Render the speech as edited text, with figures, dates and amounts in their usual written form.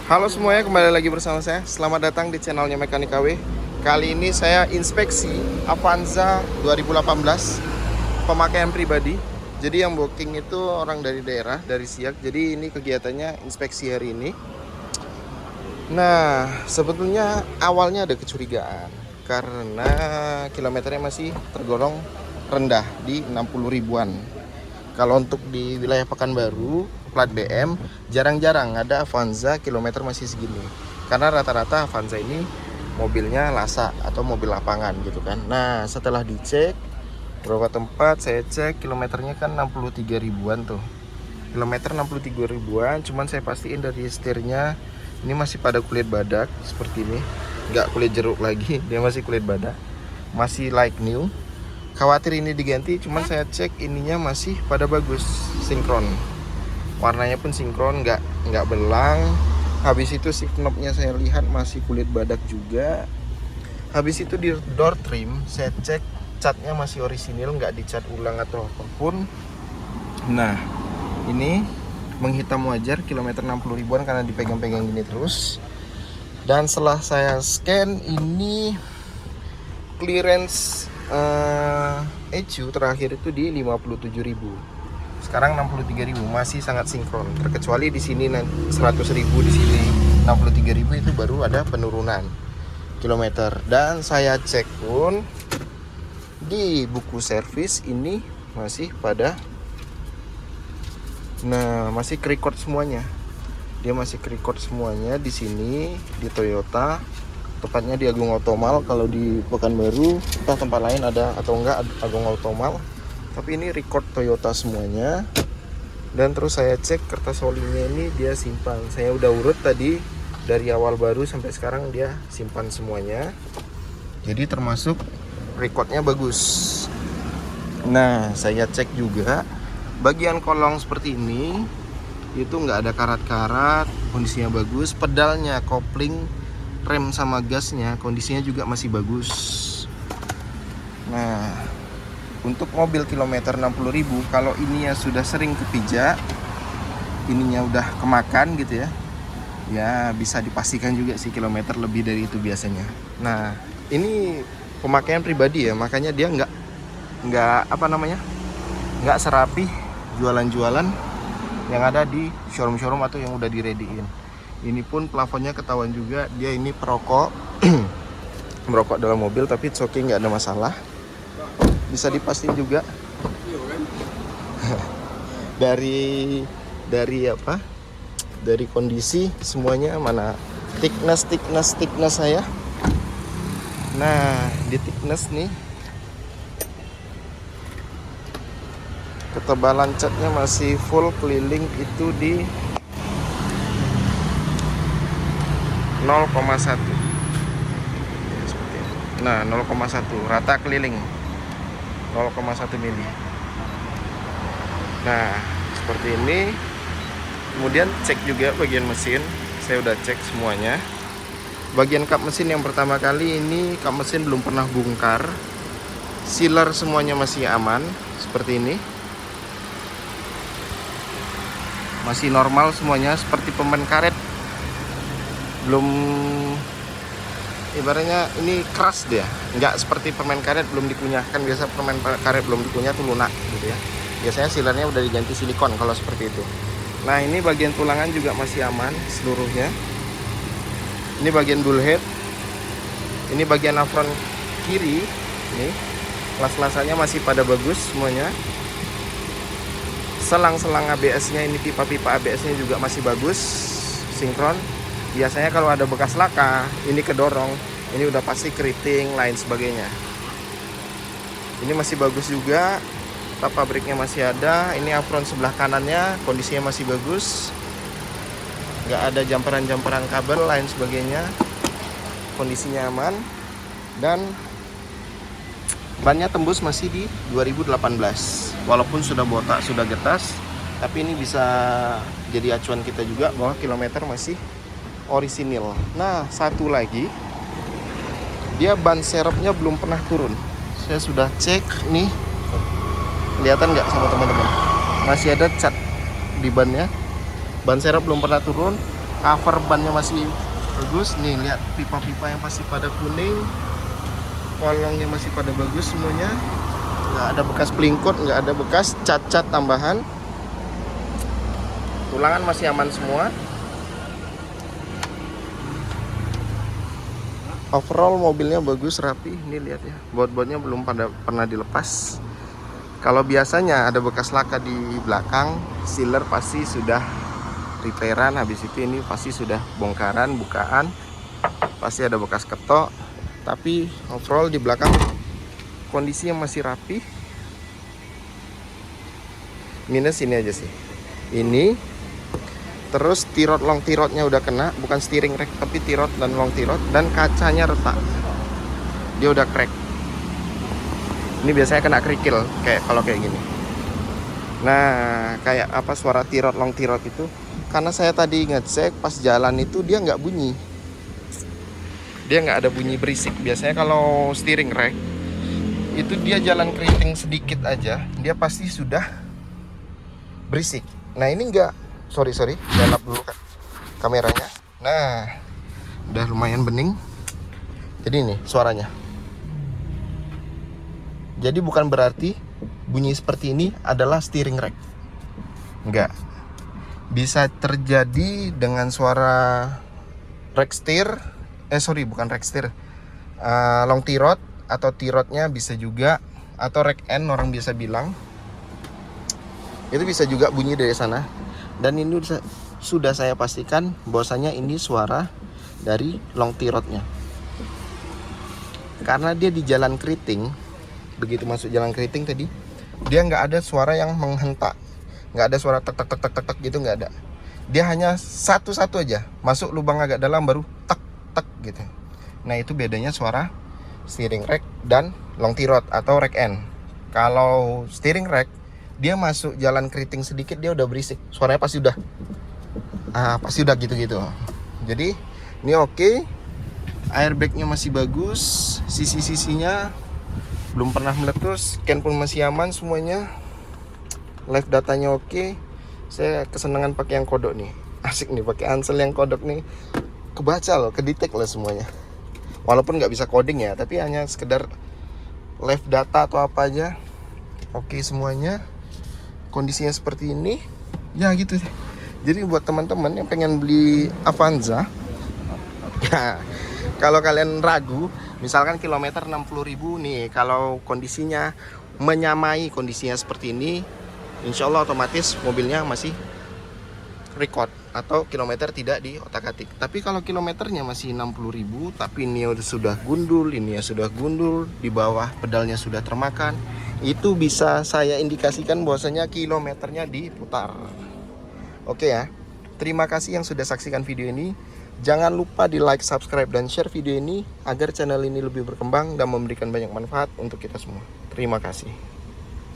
Halo semuanya, kembali lagi bersama saya. Selamat datang di channelnya Mekanik KW. Kali ini saya inspeksi Avanza 2018 pemakaian pribadi. Jadi yang booking itu orang dari daerah, dari Siak. Jadi ini kegiatannya inspeksi hari ini. Nah, sebetulnya awalnya ada kecurigaan karena kilometernya masih tergolong rendah di 60 ribuan. Kalau untuk di wilayah Pekanbaru plat BM jarang-jarang ada Avanza kilometer masih segini, karena rata-rata Avanza ini mobilnya Lasa atau mobil lapangan gitu kan. Nah, setelah dicek beberapa tempat, saya cek kilometernya kan 63 ribuan tuh, kilometer 63 ribuan. Cuman saya pastiin dari setirnya ini masih pada kulit badak seperti ini, nggak kulit jeruk lagi, dia masih kulit badak, masih like new. Khawatir ini diganti, cuman saya cek ininya masih pada bagus, sinkron, warnanya pun sinkron, nggak belang. Habis itu shift knobnya saya lihat masih kulit badak juga. Habis itu di door trim saya cek catnya masih orisinil, nggak dicat ulang atau apapun. Nah, ini menghitam wajar, kilometer 60 ribuan karena dipegang-pegang gini terus. Dan setelah saya scan ini clearance ECU terakhir itu di 57.000. Sekarang 63.000, masih sangat sinkron. Terkecuali di sini 100.000, di sini 63.000, itu baru ada penurunan kilometer. Dan saya cek pun di buku servis ini masih pada, nah masih record semuanya. Dia masih record semuanya di sini di Toyota, tepatnya di Agung Automal. Kalau di Pekanbaru entah tempat lain ada atau enggak Agung Automal, tapi ini record Toyota semuanya. Dan terus saya cek kertas holdingnya ini dia simpan. Saya udah urut tadi dari awal baru sampai sekarang, dia simpan semuanya. Jadi termasuk recordnya bagus. Nah, saya cek juga bagian kolong seperti ini itu nggak ada karat-karat, kondisinya bagus. Pedalnya, kopling, rem sama gasnya kondisinya juga masih bagus. Nah, untuk mobil kilometer 60.000, kalau ininya sudah sering kepijak, ininya udah kemakan gitu ya, ya bisa dipastikan juga sih kilometer lebih dari itu biasanya. Nah, ini pemakaian pribadi ya, makanya dia nggak serapi jualan-jualan yang ada di showroom-showroom atau yang udah dirediin. Ini pun plafonnya ketahuan juga, dia ini perokok merokok dalam mobil, tapi it's okay, nggak ada masalah. Bisa dipastiin juga dari apa, dari kondisi semuanya. Mana thickness saya. Nah, di thickness nih, ketebalan catnya masih full keliling itu di 0,1. Nah, 0,1 rata keliling, 0,1 mili. Nah, seperti ini. Kemudian cek juga bagian mesin, saya udah cek semuanya. Bagian kap mesin yang pertama kali ini, kap mesin belum pernah bongkar. Sealer semuanya masih aman, seperti ini. Masih normal semuanya, seperti permen karet. Belum, ibaratnya ini keras dia, nggak seperti permen karet belum dikunyahkan. Biasa permen karet belum dikunyah tuh lunak gitu ya. Biasanya sealernya udah diganti silikon kalau seperti itu. Nah, ini bagian tulangan juga masih aman seluruhnya. Ini bagian bullhead, ini bagian apron kiri, ini las-lasannya masih pada bagus semuanya. Selang-selang ABS-nya, ini pipa-pipa ABS-nya juga masih bagus, sinkron. Biasanya kalau ada bekas laka, ini kedorong, ini udah pasti keriting, lain sebagainya. Ini masih bagus juga, tap pabriknya masih ada. Ini apron sebelah kanannya kondisinya masih bagus, nggak ada jamperan-jamperan kabel, lain sebagainya, kondisinya aman. Dan bannya tembus masih di 2018, walaupun sudah botak, sudah getas, tapi ini bisa jadi acuan kita juga bahwa kilometer masih orisinil. Nah, satu lagi, dia ban serepnya belum pernah turun. Saya sudah cek nih, kelihatan nggak sama teman-teman, masih ada cat di bannya. Ban serep belum pernah turun. Cover bannya masih bagus nih, lihat pipa-pipa yang masih pada kuning, kolongnya masih pada bagus semuanya, nggak ada bekas pelingkut, nggak ada bekas cat-cat tambahan, tulangan masih aman semua. Overall mobilnya bagus, rapi. Ini lihat ya, baut-bautnya belum pernah dilepas. Kalau biasanya ada bekas laka di belakang, sealer pasti sudah repairan. Habis itu ini pasti sudah bongkaran, bukaan, pasti ada bekas ketok. Tapi overall di belakang kondisinya masih rapi. Minus ini aja sih, ini. Terus tirot long tirotnya udah kena, bukan steering rack tapi tirot dan long tirot, dan kacanya retak. Dia udah crack. Ini biasanya kena kerikil kayak kalau kayak gini. Nah, kayak apa suara tirot long tirot itu? Karena saya tadi ngecek pas jalan itu dia nggak bunyi. Dia nggak ada bunyi berisik. Biasanya kalau steering rack itu dia jalan keriting sedikit aja, dia pasti sudah berisik. Nah ini enggak. Sorry, lap dulu kameranya. Nah, udah lumayan bening. Jadi ini suaranya. Jadi bukan berarti bunyi seperti ini adalah steering rack. Enggak. Bisa terjadi dengan suara rack steer. Bukan rack steer. Long tirot atau tirotnya bisa juga, atau rack end orang biasa bilang. Itu bisa juga bunyi dari sana. Dan ini sudah saya pastikan bahwasanya ini suara dari long tirotnya. Karena dia di jalan keriting, begitu masuk jalan keriting tadi, dia nggak ada suara yang menghentak, nggak ada suara tek tek tek tek tek gitu, nggak ada. Dia hanya satu-satu aja, masuk lubang agak dalam baru tek tek gitu. Nah itu bedanya suara steering rack dan long tirot atau rack end. Kalau steering rack dia masuk jalan keriting sedikit dia udah berisik, suaranya pasti udah gitu-gitu. Jadi ini oke. Airbagnya masih bagus, sisi-sisinya belum pernah meletus, scan pun masih aman semuanya. Live datanya oke. Saya kesenangan pakai yang kodok nih, asik nih pakai Ansel yang kodok nih, kebaca loh, kedetek lah semuanya. Walaupun nggak bisa coding ya, tapi hanya sekedar live data atau apa aja oke semuanya. Kondisinya seperti ini ya gitu. Jadi buat teman-teman yang pengen beli Avanza ya, kalau kalian ragu, misalkan kilometer 60.000 nih, kalau kondisinya menyamai kondisinya seperti ini, insya Allah otomatis mobilnya masih record atau kilometer tidak di otak-atik. Tapi kalau kilometernya masih 60.000 tapi ini sudah gundul, ini ya sudah gundul, di bawah pedalnya sudah termakan, itu bisa saya indikasikan bahwasanya kilometernya diputar. Oke ya. Terima kasih yang sudah saksikan video ini. Jangan lupa di like, subscribe, dan share video ini agar channel ini lebih berkembang dan memberikan banyak manfaat untuk kita semua. Terima kasih.